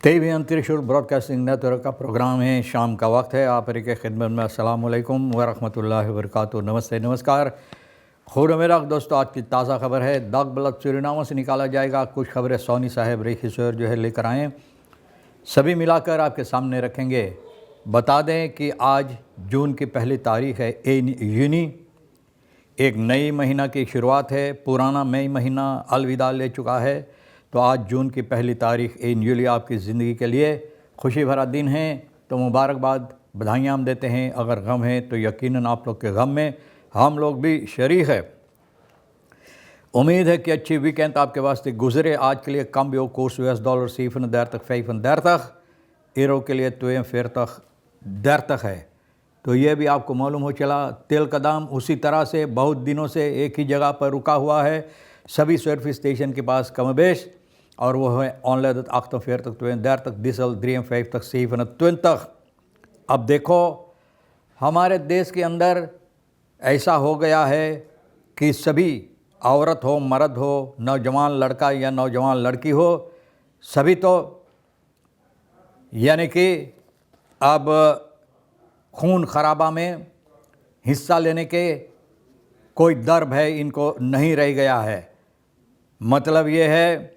तेवी अंतरिक्ष broadcasting network का programme है। शाम का वक्त है। आप के खिदमत में अस्सलाम वालेकुम व रहमतुल्लाहि व बरकातुहू। नमस्ते, नमस्कार। खुरमेराक दोस्तों, आज की ताज़ा खबर है। दाग बलद सूरीनामा से निकाला जाएगा। कुछ खबरें सोनी साहब रेखी सर जो है लेकर आएँ, सभी मिलाकर आपके सामने रखेंगे। बता दें कि आज जून की पहली तारीख है। यूनी एक नई महीना की शुरुआत है। पुराना मई महीना अलविदा ले चुका है। तो आज जून की पहली तारीख यूली आपकी ज़िंदगी के लिए खुशी भरा दिन है। तो मुबारकबाद, बधाइयाँ हम देते हैं। अगर गम है तो यकीनन आप लोग के गम में हम लोग भी शरीक है। उम्मीद है कि अच्छी वीकेंड आपके वास्ते गुजरे। आज के लिए कम बयो कोर्स $US $7 $5 ईरो के लिए 42 है। तो ये भी आपको मालूम हो चला। तेल का दाम उसी तरह से बहुत दिनों से एक ही जगह पर रुका हुआ है, सभी सर्विस स्टेशन के पास कमोबेश, और वो है ऑनलाइन 48 डीजल 53 अब देखो, हमारे देश के अंदर ऐसा हो गया है कि सभी औरत हो, मर्द हो, नौजवान लड़का या नौजवान लड़की हो, सभी तो यानी कि अब खून खराबा में हिस्सा लेने के कोई डर भय इनको नहीं रह गया है। मतलब ये है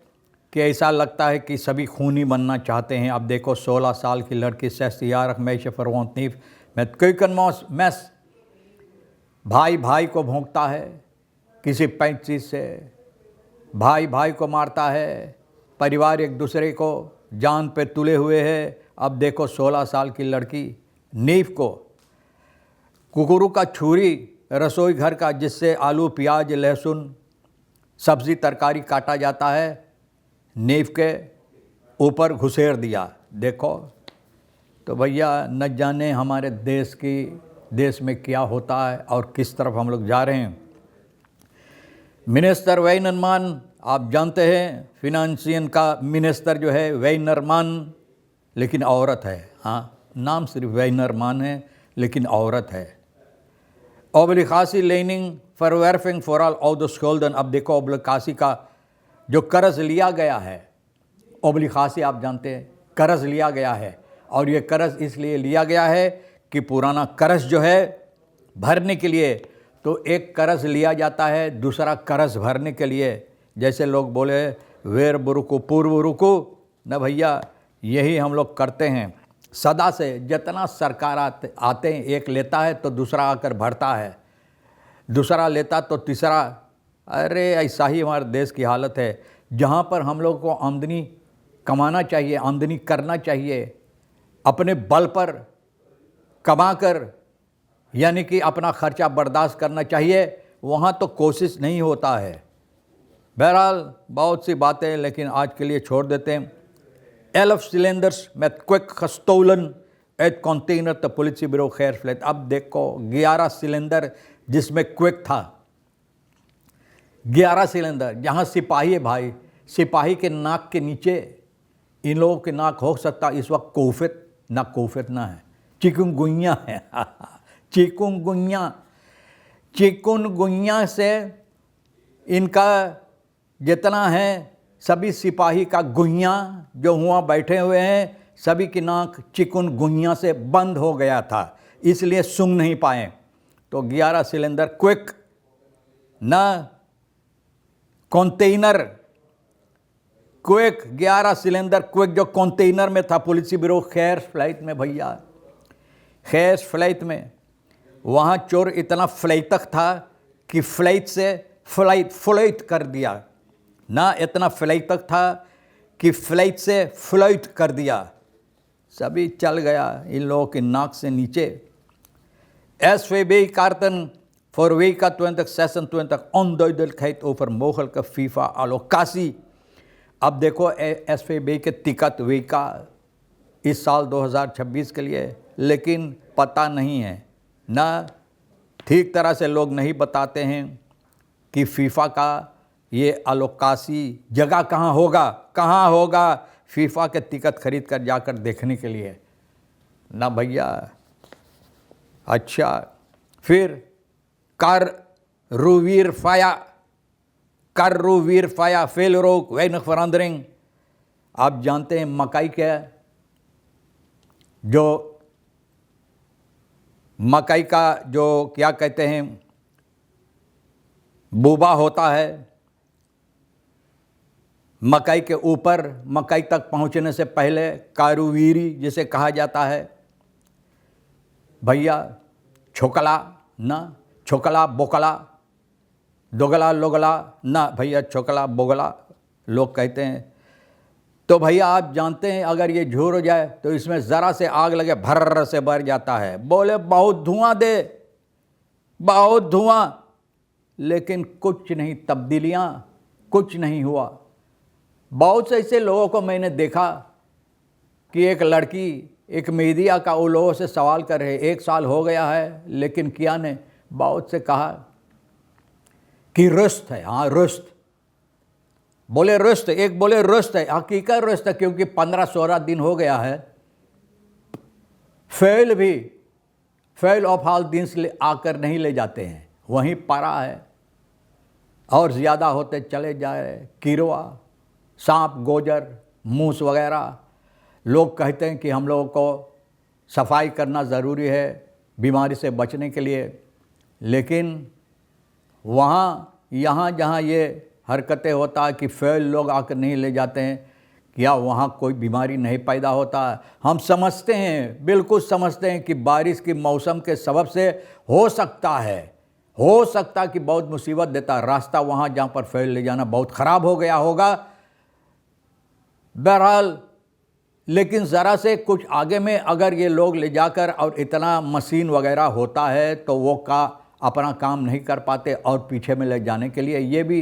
कि ऐसा लगता है कि सभी खूनी बनना चाहते हैं। अब देखो, 16 साल की लड़की सेस्तियारक मैश फरवंतनीफ में कोईकन मैस भाई भाई को भोंकता है, किसी 35 से भाई भाई को मारता है, परिवार एक दूसरे को जान पे तुले हुए है। अब देखो 16 साल की लड़की नीफ को कुकुरू का छुरी रसोई घर का, जिससे आलू प्याज लहसुन सब्ज़ी तरकारी काटा जाता है, नीफ के ऊपर घुसेड़ दिया। देखो तो भैया, न जाने हमारे देश में क्या होता है और किस तरफ हम लोग जा रहे हैं। मिनिस्टर वेइनरमान, आप जानते हैं फिनेंशियन का मिनिस्टर जो है वेइनरमान, लेकिन औरत है। हाँ, नाम सिर्फ वेइनरमान है लेकिन औरत है। ओब्लिगासी लेनिंग फॉर वेरफिंग फॉर ऑल ऑफ द स्कोल्डन। अब देखो, ओब्लिगासी का जो कर्ज लिया गया है, ओब्लिगासी आप जानते हैं कर्ज लिया गया है, और ये कर्ज इसलिए लिया गया है कि पुराना कर्ज जो है भरने के लिए, तो एक कर्ज लिया जाता है दूसरा कर्ज भरने के लिए। जैसे लोग बोले वेर बुरुकु पूर्व रुकु, न भैया, यही हम लोग करते हैं सदा से। जितना सरकार आते हैं, एक लेता है तो दूसरा आकर भरता है, दूसरा लेता तो तीसरा। अरे ऐसा ही हमारे देश की हालत है, जहाँ पर हम लोग को आमदनी कमाना चाहिए, आमदनी करना चाहिए, अपने बल पर कमाकर यानी कि अपना खर्चा बर्दाश्त करना चाहिए, वहाँ तो कोशिश नहीं होता है। बहरहाल बहुत सी बातें, लेकिन आज के लिए छोड़ देते हैं। 11 सिलेंडर्स में क्विक gestolen एक कंटेनर तो पुलिस ब्यूरो खैर फ्लैट। अब देखो 11 सिलेंडर जिसमें क्विक था, 11 सिलेंडर। जहाँ सिपाही है भाई, सिपाही के नाक के नीचे इन लोगों के नाक हो सकता इस वक्त कोफित ना है, चिकुनगुनिया है। चिकुनगुनिया से इनका जितना है, सभी सिपाही का गुइया जो हुआ बैठे हुए हैं, सभी की नाक चिकुनगुनिया से बंद हो गया था, इसलिए सूंघ नहीं पाए। तो 11 सिलेंडर क्विक ना कंटेनर, क्विक 11 सिलेंडर क्विक जो कंटेनर में था पुलिस ब्यूरो खैर फ्लाइट में। भैया खैर फ्लाइट में, वहाँ चोर इतना फ्लाइटक था कि फ्लाइट से फ्लाइट कर दिया ना, इतना फ्लाइटक था कि फ्लाइट से फ्लाइट कर दिया, सभी चल गया इन लोगों के नाक से नीचे। SVB karten voor WK 2026 onduidelijkheid over mogelijke FIFA allocatie। अब देखो SVB के टिकट WK इस साल 2026 के लिए, लेकिन पता नहीं है ना, ठीक तरह से लोग नहीं बताते हैं कि फीफा का ये अलोकासी जगह कहाँ होगा फीफा के टिकट खरीद कर जाकर देखने के लिए ना भैया। अच्छा, फिर कर रूवीर फाया फेल रोक weinig verandering। आप जानते हैं मकई के जो मकई का जो क्या कहते हैं बूबा होता है, मकई के ऊपर मकई तक पहुंचने से पहले कारुवीरी जिसे कहा जाता है, भैया छोकला ना, छोकला बोकला, दोगला लोगला ना भैया, छोकला बोगला लोग कहते हैं। तो भैया आप जानते हैं अगर ये झूर हो जाए तो इसमें ज़रा से आग लगे भर्र से भर जाता है। बोले बहुत धुआं दे, बहुत धुआं, लेकिन कुछ नहीं, तब्दीलियाँ कुछ नहीं हुआ। बहुत से ऐसे लोगों को मैंने देखा कि एक लड़की एक मीडिया का उन लोगों से सवाल कर रहे, 1 साल हो गया है लेकिन किया ने, बहुत से कहा कि रुस्त है। हाँ रुस्त, बोले रुस्त, एक बोले रुस्त है, हकीकत रुस्त है क्योंकि 15-16 दिन हो गया है। फैल भी फैल ऑफ हाल दिन से आकर नहीं ले जाते हैं, वहीं पड़ा है और ज़्यादा होते चले जाए। कीड़वा, सांप, गोजर, मूस वगैरह। लोग कहते हैं कि हम लोगों को सफाई करना ज़रूरी है बीमारी से बचने के लिए, लेकिन वहाँ यहाँ जहाँ ये हरकतें होता है कि फैल लोग आकर नहीं ले जाते हैं, क्या वहाँ कोई बीमारी नहीं पैदा होता है? हम समझते हैं, बिल्कुल समझते हैं कि बारिश के मौसम के सबब से हो सकता है कि बहुत मुसीबत देता है रास्ता, वहाँ जहाँ पर फैल ले जाना बहुत ख़राब हो गया होगा। बहरहाल, लेकिन ज़रा से कुछ आगे में अगर ये लोग ले जाकर और इतना मशीन वगैरह होता है तो वो का अपना काम नहीं कर पाते और पीछे में ले जाने के लिए ये भी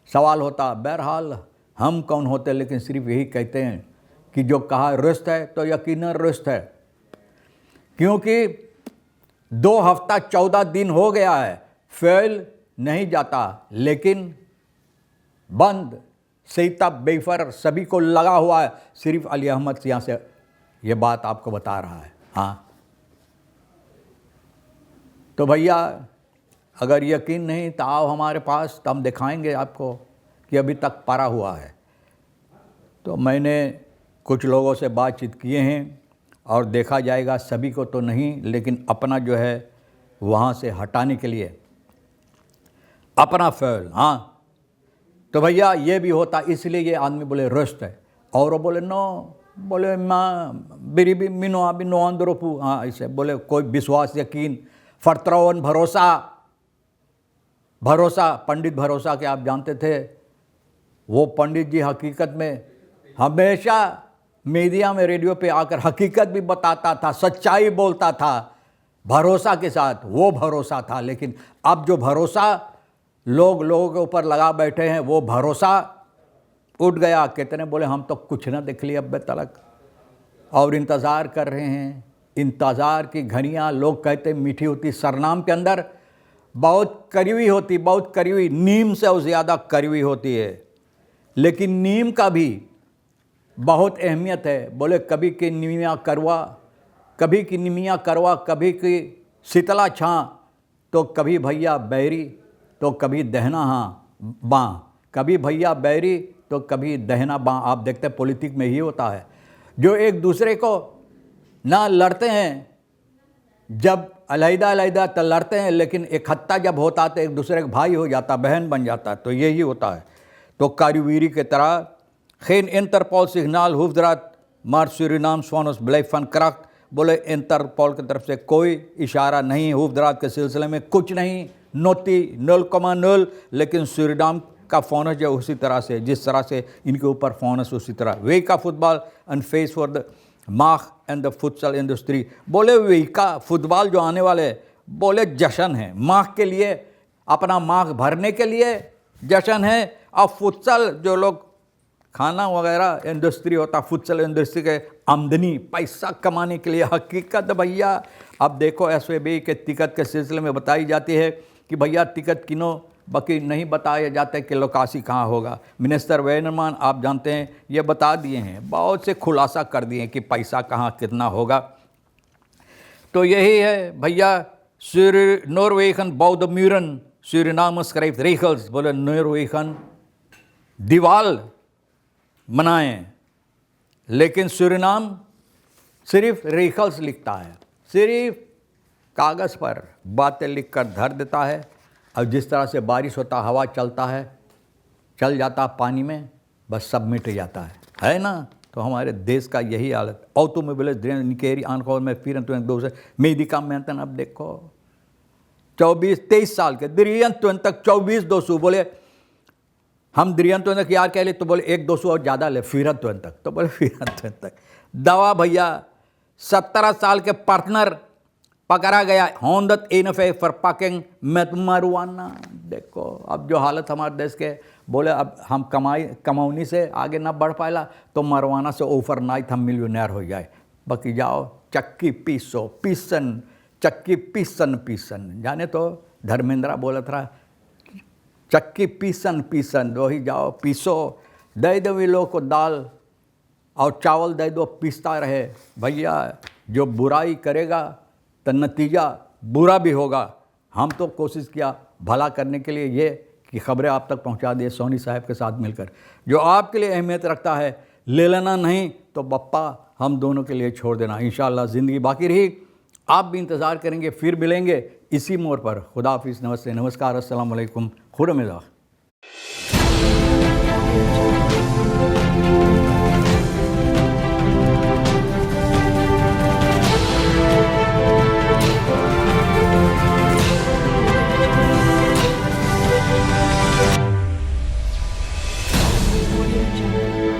सवाल होता। बहरहाल हम कौन होते, लेकिन सिर्फ यही कहते हैं कि जो कहा रुस्त है तो यकीनन रुस्त है, क्योंकि 2 हफ्ता 14 दिन हो गया है, फैल नहीं जाता, लेकिन बंद सीता बेफर सभी को लगा हुआ है। सिर्फ अली अहमद यहाँ से ये बात आपको बता रहा है। हाँ, तो भैया अगर यकीन नहीं तो आओ हमारे पास, तो हम दिखाएंगे आपको कि अभी तक पड़ा हुआ है। तो मैंने कुछ लोगों से बातचीत किए हैं और देखा जाएगा, सभी को तो नहीं, लेकिन अपना जो है वहाँ से हटाने के लिए अपना फैल। हाँ, तो भैया ये भी होता, इसलिए ये आदमी बोले रुस्त है, और वो बोले नो, बोले माँ बिरी भी मिनो अभी नो अंदरोपू। हाँ, ऐसे बोले कोई विश्वास, यकीन, फरत्रवन, भरोसा। पंडित भरोसा के आप जानते थे, वो पंडित जी हकीकत में हमेशा मीडिया में, रेडियो पे आकर हकीकत भी बताता था, सच्चाई बोलता था भरोसा के साथ, वो भरोसा था। लेकिन अब जो भरोसा लोगों के ऊपर लगा बैठे हैं, वो भरोसा उठ गया। कितने बोले हम तो कुछ ना देख लिया अब तक और इंतज़ार कर रहे हैं। इंतज़ार की घड़ियाँ लोग कहते मीठी होती, सरनाम के अंदर बहुत कड़वी होती, बहुत कड़वी, नीम से और ज़्यादा कड़वी होती है। लेकिन नीम का भी बहुत अहमियत है। बोले कभी की निमिया करवा, कभी की निमिया करवा, कभी की शीतला छाँ, तो कभी भैया बैरी तो कभी दहना हाँ बाँ, कभी भैया बैरी तो कभी दहना बाँ। आप देखते हैं पॉलिटिक में ही होता है, जो एक दूसरे को ना लड़ते हैं, जब अलहदा तो लड़ते हैं, लेकिन इकट्ठा जब होता तो एक दूसरे का भाई हो जाता, बहन बन जाता। तो यही होता है। तो कारीवीरी के तरह geen इंटरपोल सिग्नल हुफ्दरात मार सूरीनाम स्वानस ब्लेफ फन करक। बोले इंटरपोल की तरफ से कोई इशारा नहीं, हुफ्दरात के सिलसिले में कुछ नहीं, नोटी 0,0, लेकिन सूरीनाम का फोनस जो उसी तरह से, जिस तरह से इनके ऊपर फोनस उसी तरह। वे का football and face for the माख एंड द फुटसल इंडस्ट्री। बोले वे का फुटबॉल जो आने वाले, बोले जश्न है, माख के लिए, अपना माख भरने के लिए जश्न है। और फुटसल जो लोग खाना वगैरह इंडस्ट्री होता, फुटसल इंडस्ट्री के आमदनी पैसा कमाने के लिए। हकीकत भैया अब देखो SVB के टिकट के सिलसिले में बताई जाती है कि भैया टिकट किनो, बाकी नहीं बताया जाता है कि लोकासी कहाँ होगा। मिनिस्टर वेनरमान आप जानते हैं ये बता दिए हैं, बहुत से खुलासा कर दिए हैं कि पैसा कहाँ कितना होगा। तो यही है भैया। नॉर्वेगन बौद्ध म्यूरन सूरीनाम स्क्राइब रेखल्स। बोले नॉर्वेगन दीवाल बनाएं, लेकिन सूरीनाम सिर्फ रिकल्स लिखता है, सिर्फ कागज़ पर बातें लिख कर धर देता है। और जिस तरह से बारिश होता, हवा चलता है, चल जाता पानी में, बस सब मिट जाता है ना। तो हमारे देश का यही हालत। ऑटोमोबाइल निकेरी आंखों में फिर दो से मेदी का मेहनत। अब देखो 24-23 साल के द्रियन तक 24-200 बोले हम द्रियन तक यार कह ले, तो बोले 1-200 और ज़्यादा ले फिरन तक, तो बोले फिरन तक दवा भैया 17 साल के पार्टनर पकड़ा गया होंदत एनफे फॉर पाकिंग में मरुआना। देखो अब जो हालत हमारे देश के, बोले अब हम कमाऊनी से आगे ना बढ़ पाएला तो मरवाना से ओवरनाइट हम मिलियनेयर हो जाए। बाकी जाओ चक्की पीसो पीसन, चक्की पीसन जाने तो धर्मेंद्रा बोला था चक्की पीसन वही जाओ पीसो। दे दो वे लोग को दाल और चावल दे दो, पीसता रहे भैया। जो बुराई करेगा तो नतीजा बुरा भी होगा। हम तो कोशिश किया भला करने के लिए ये कि खबरें आप तक पहुंचा दिए सोनी साहब के साथ मिलकर। जो आपके लिए अहमियत रखता है ले लेना, नहीं तो बप्पा हम दोनों के लिए छोड़ देना। इंशाअल्लाह ज़िंदगी बाकी रही, आप भी इंतज़ार करेंगे, फिर मिलेंगे इसी मोड़ पर। खुदा हाफिज़, नमस्ते, नमस्कार, अस्सलाम वालेकुम, खुदा। Audio Jungle.